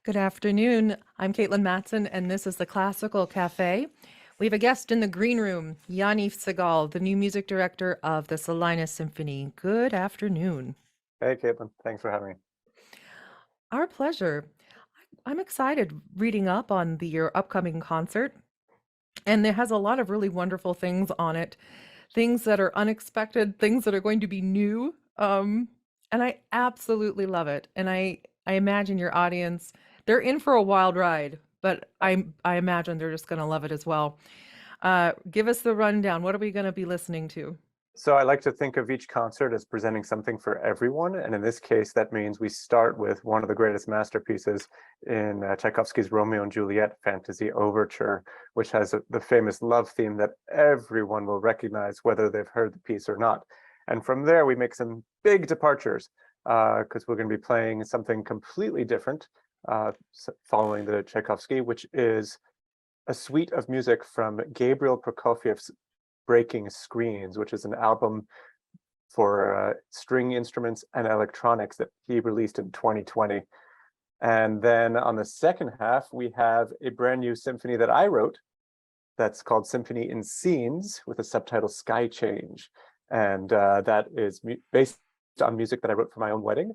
Good afternoon. I'm Katelyn Mattson, and this is the Classical Cafe. We have a guest in the green room, Yaniv Segal, the new music director of the Salina Symphony. Good afternoon. Hey, Caitlin. Thanks for having me. Our pleasure. I'm excited reading up on your upcoming concert, and it has a lot of really wonderful things on it, things that are unexpected, things that are going to be new. And I absolutely love it. And I imagine your audience, they're in for a wild ride, but I imagine they're just going to love it as well. Give us the rundown. What are we going to be listening to? So I like to think of each concert as presenting something for everyone. And in this case, that means we start with one of the greatest masterpieces in Tchaikovsky's Romeo and Juliet Fantasy Overture, which has the famous love theme that everyone will recognize whether they've heard the piece or not. And from there, we make some big departures because we're going to be playing something completely different following the Tchaikovsky, which is a suite of music from Gabriel Prokofiev's Breaking Screens, which is an album for string instruments and electronics that he released in 2020. And then on the second half, we have a brand new symphony that I wrote that's called Symphony in Scenes with the subtitle Sky Change. And that is based on music that I wrote for my own wedding.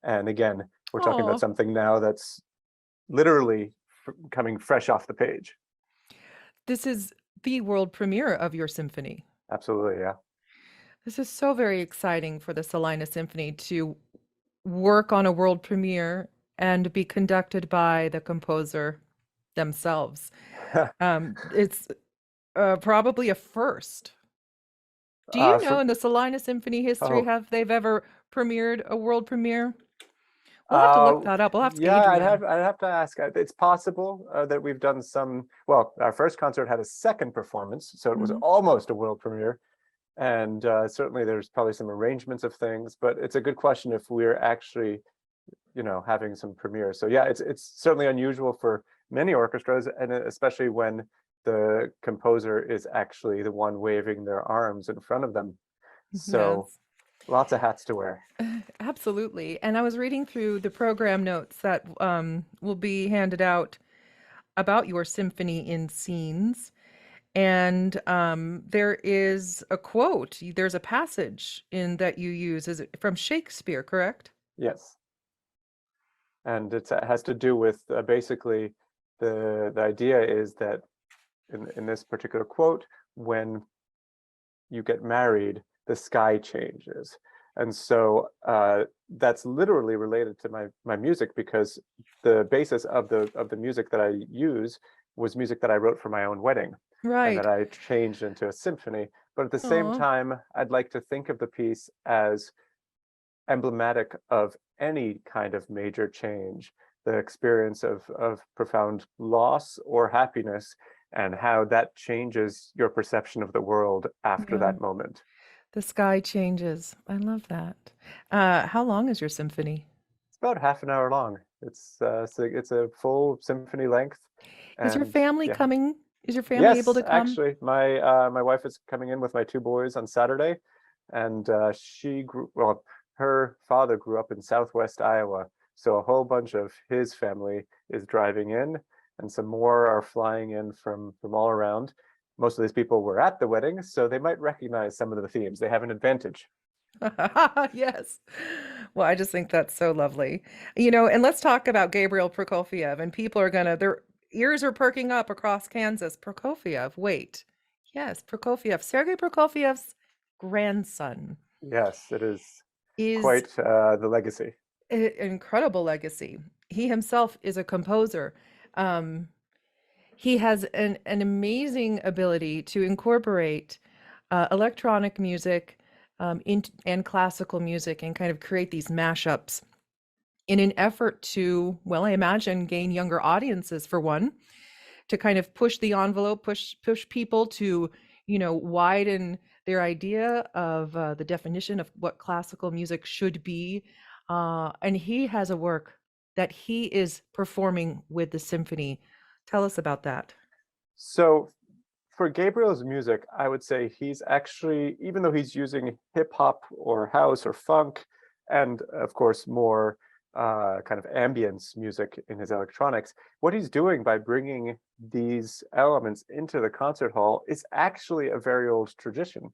And again, we're talking about Oh, something now that's literally coming fresh off the page. this is the world premiere of your symphony. Absolutely, yeah. This is so very exciting for the Salina Symphony to work on a world premiere and be conducted by the composer themselves. It's probably a first. Do you know For, in the Salina Symphony history oh, have they've ever premiered a world premiere? We'll have to look Uh, that up. We'll ask yeah, Adrian. I'd have to ask. It's possible that we've done some. Well, our first concert had a second performance, so it was Mhm. almost a world premiere. And certainly, there's probably some arrangements of things, but it's a good question if we're actually, having some premieres. So yeah, it's certainly unusual for many orchestras, and especially when the composer is actually the one waving their arms in front of them. So Yes. lots of hats to wear. Absolutely. And I was reading through the program notes that will be handed out about your symphony in scenes. And there is a quote, there's a passage in that you use. Is it from Shakespeare, correct? Yes. And it has to do with basically the idea is that in this particular quote, when you get married, the sky changes. And so that's literally related to my music because the basis of the music that I use was music that I wrote for my own wedding and that Right. I changed into a symphony. But at the same Oh, time, I'd like to think of the piece as emblematic of any kind of major change, the experience of profound loss or happiness, and how that changes your perception of the world after yeah. that moment. The sky changes. I love that. How long is your symphony? It's about half an hour long. It's a full symphony length, Is your and family yeah. coming? Is your family able Yes, to come? actually, my wife is coming in with my two boys on Saturday, and her father grew up in Southwest Iowa, so a whole bunch of his family is driving in, and some more are flying in from all around. Most of these people were at the wedding, so they might recognize some of the themes. They have an advantage. Yes. Well, I just think that's so lovely. And let's talk about Gabriel Prokofiev. And people are their ears are perking up across Kansas. Prokofiev, wait. Yes, Prokofiev. Sergei Prokofiev's grandson Yes, it is is quite the legacy. an incredible legacy. He himself is a composer. Um, he has an amazing ability to incorporate electronic music and classical music and kind of create these mashups in an effort to, well, I imagine, gain younger audiences for one, to kind of push the envelope, push people to, widen their idea of the definition of what classical music should be. And he has a work that he is performing with the symphony. Tell us about that. So for Gabriel's music, I would say he's actually, even though he's using hip hop or house or funk, and of course more kind of ambience music in his electronics. What he's doing by bringing these elements into the concert hall is actually a very old tradition.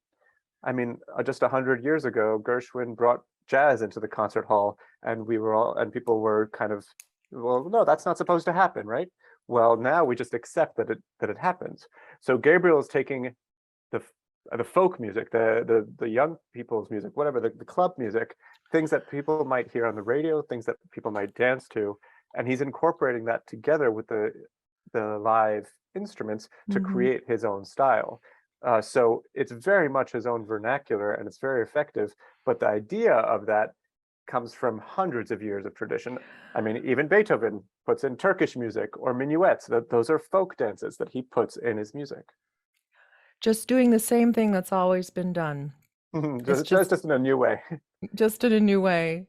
I mean, just 100 years ago, Gershwin brought jazz into the concert hall, and and people were kind of, well, no, that's not supposed to happen, right? Well, now we just accept that it happens. So Gabriel is taking the the folk music, the young people's music, whatever, the club music, things that people might hear on the radio, things that people might dance to, and he's incorporating that together with the live instruments to Hmm. create his own style. So it's very much his own vernacular, and it's very effective. But the idea of that comes from hundreds of years of tradition. I mean, even Beethoven puts in Turkish music or minuets. Those are folk dances that he puts in his music. Just doing the same thing that's always been done. It's Just in a new way. just in a new way.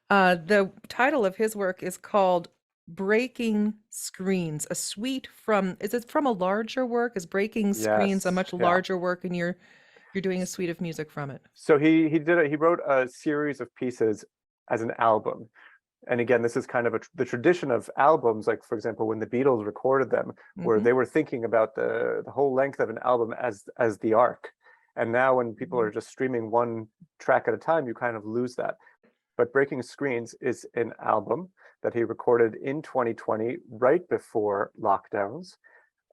The title of his work is called Breaking Screens, a suite from, is it from a larger work? Is Breaking Screens a Yes, much yeah. larger work and you're doing a suite of music from it? So he wrote a series of pieces as an album. And again, this is kind of the tradition of albums, like for example, when the Beatles recorded them, where Hmm. they were thinking about the whole length of an album as the arc. And now when people are just streaming one track at a time, you kind of lose that. But Breaking Screens is an album that he recorded in 2020, right before lockdowns.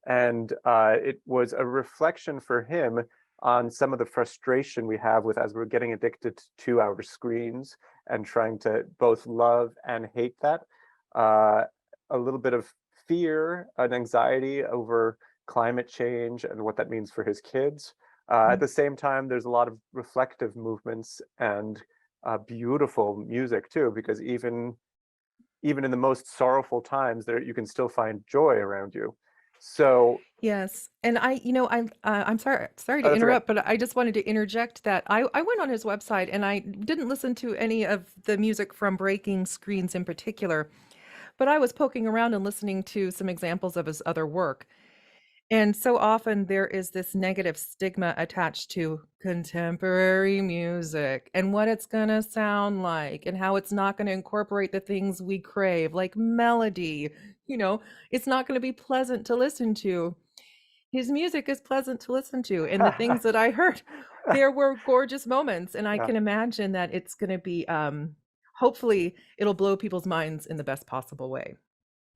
And it was a reflection for him on some of the frustration we have with as we're getting addicted to our screens and trying to both love and hate that. Uh, a little bit of fear and anxiety over climate change and what that means for his kids. At the same time, there's a lot of reflective movements and beautiful music too, because even in the most sorrowful times, there you can still find joy around you. So Yes, and I'm sorry to that's okay. interrupt, but I just wanted to interject that I went on his website and I didn't listen to any of the music from Breaking Screens in particular, but I was poking around and listening to some examples of his other work. And so often there is this negative stigma attached to contemporary music and what it's going to sound like and how it's not going to incorporate the things we crave, like melody. You know, it's not going to be pleasant to listen to. His music is pleasant to listen to. And the things that I heard, there were gorgeous moments. And I Yeah. can imagine that it's going to be, hopefully, it'll blow people's minds in the best possible way.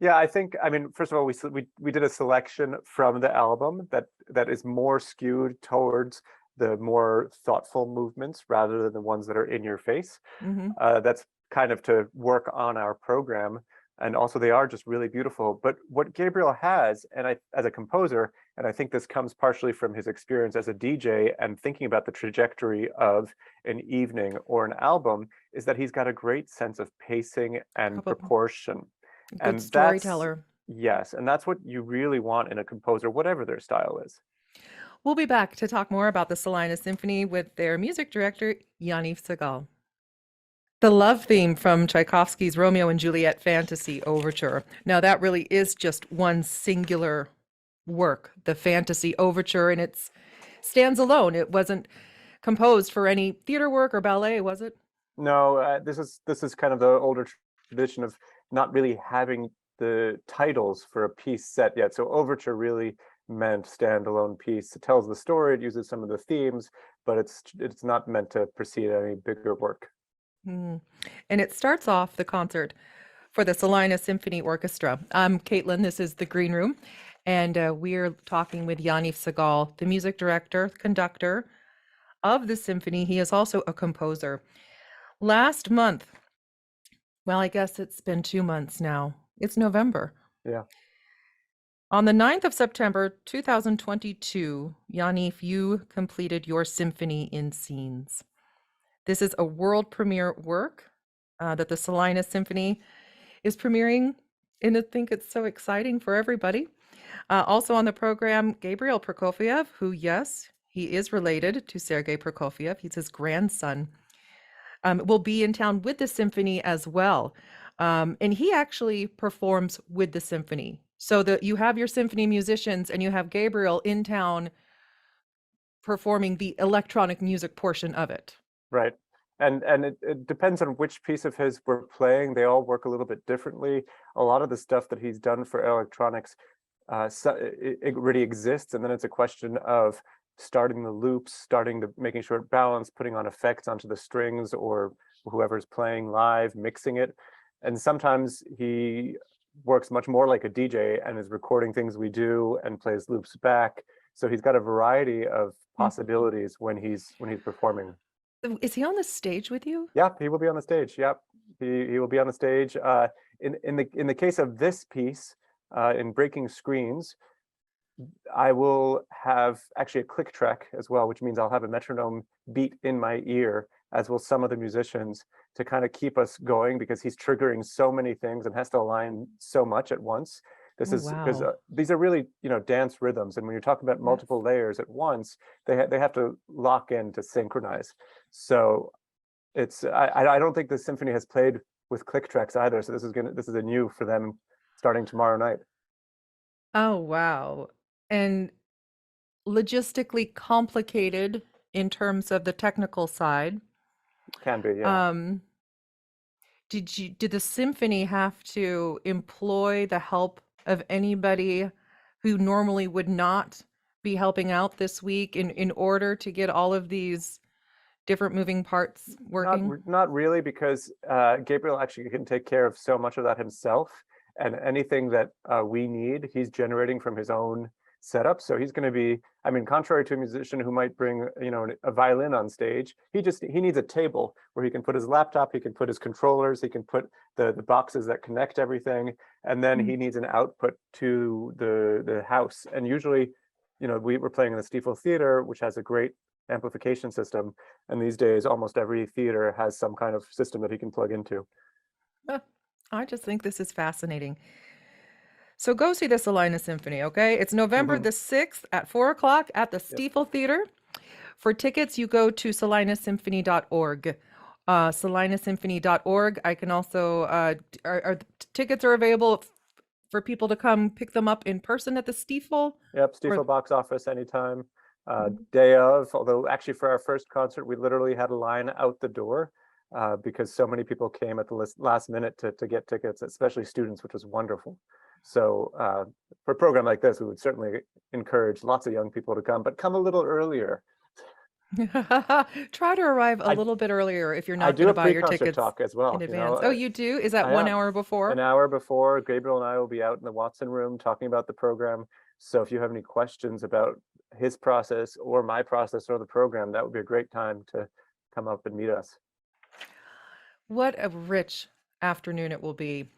Yeah, I think, I mean, first of all, we did a selection from the album that is more skewed towards the more thoughtful movements rather than the ones that are in your face. Hmm. That's kind of to work on our program. And also they are just really beautiful. But what Gabriel has, and as a composer, and I think this comes partially from his experience as a DJ and thinking about the trajectory of an evening or an album, is that he's got a great sense of pacing and Probably proportion. good And that's, storyteller. yes, and that's what you really want in a composer, whatever their style is. We'll be back to talk more about the Salina Symphony with their music director, Yaniv Segal. The love theme from Tchaikovsky's Romeo and Juliet Fantasy Overture. Now, that really is just one singular work, the Fantasy Overture, and it stands alone. It wasn't composed for any theater work or ballet, was it? No, this is kind of the older tradition of not really having the titles for a piece set yet. So overture really meant standalone piece. It tells the story, it uses some of the themes, but it's not meant to precede any bigger work. Mm. And it starts off the concert for the Salina Symphony Orchestra. I'm Caitlin, this is the Green Room, and we're talking with Yaniv Segal, the music director, conductor of the symphony. He is also a composer. Last month, well, I guess it's been 2 months now. It's November. Yeah. On the 9th of September, 2022, Yaniv, you completed your symphony in scenes. This is a world premiere work that the Salina Symphony is premiering, and I think it's so exciting for everybody. Also on the program, Gabriel Prokofiev, who, yes, he is related to Sergei Prokofiev. He's his grandson. Will be in town with the symphony as well. And he actually performs with the symphony. So that you have your symphony musicians and you have Gabriel in town performing the electronic music portion of it. Right. And it depends on which piece of his we're playing. They all work a little bit differently. A lot of the stuff that he's done for electronics, it really exists, and then it's a question of starting the loops, making sure it balanced, putting on effects onto the strings or whoever's playing live, mixing it. And sometimes he works much more like a DJ and is recording things we do and plays loops back. So he's got a variety of possibilities when he's performing. Is he on the stage with you? Yep, he will be on the stage. Yep, he will be on the stage. In the case of this piece, in Breaking Screens, I will have actually a click track as well, which means I'll have a metronome beat in my ear, as will some of the musicians, to kind of keep us going, because he's triggering so many things and has to align so much at once. This Oh, is because wow. these are really, dance rhythms, and when you're talking about Yes. multiple layers at once, they have to lock in to synchronize. So I don't think the symphony has played with click tracks either. So this is a new for them starting tomorrow night. Oh, wow. And logistically complicated in terms of the technical side. Can be, yeah. Um, did the symphony have to employ the help of anybody who normally would not be helping out this week in order to get all of these different moving parts working? Not really, because Gabriel actually can take care of so much of that himself, and anything that we need, he's generating from his own setup. So he's going to be, I mean, contrary to a musician who might bring, a violin on stage, he needs a table where he can put his laptop, he can put his controllers, he can put the boxes that connect everything, and then he needs an output to the house. And usually, we're playing in the Stiefel Theater, which has a great amplification system, and these days almost every theater has some kind of system that he can plug into. I just think this is fascinating. So go see the Salina Symphony, okay? It's November the 6th at 4 o'clock at the Yep. Stiefel Theater. For tickets, you go to salinasymphony.org. Salinasymphony.org. I can also, tickets are available for people to come pick them up in person at the Stiefel? Yep, Stiefel box office anytime. Day of, although actually for our first concert, we literally had a line out the door because so many people came at the last minute to get tickets, especially students, which was wonderful. So for a program like this, we would certainly encourage lots of young people to come, but come a little earlier. Try to arrive a I little bit earlier if you're I not do going to a buy your pre-concert tickets talk as well. in advance. Oh, you do? Is that I 1 hour an before? hour before. Gabriel and I will be out in the Watson room talking about the program. So if you have any questions about his process or my process or the program, that would be a great time to come up and meet us. What a rich afternoon it will be.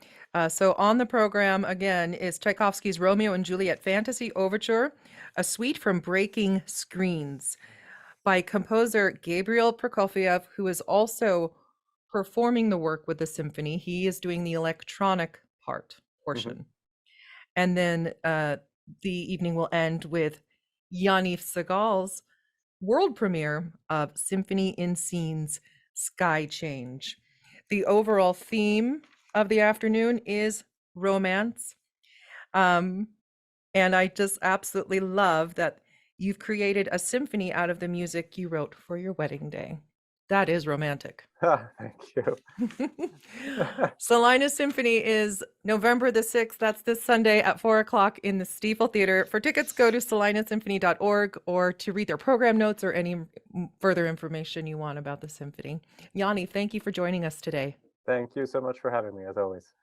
So on the program again is Tchaikovsky's Romeo and Juliet Fantasy Overture, a suite from Breaking Screens by composer Gabriel Prokofiev, who is also performing the work with the symphony. He is doing the electronic portion. And then the evening will end with Yaniv Segal's world premiere of Symphony in Scenes Sky Change. The overall theme of the afternoon is romance. And I just absolutely love that you've created a symphony out of the music you wrote for your wedding day. That is romantic. Thank you. Salina Symphony is November the 6th. That's this Sunday at 4 o'clock in the Stiefel Theater. For tickets, go to salinasymphony.org, or to read their program notes or any further information you want about the symphony. Yanni, thank you for joining us today. Thank you so much for having me, as always.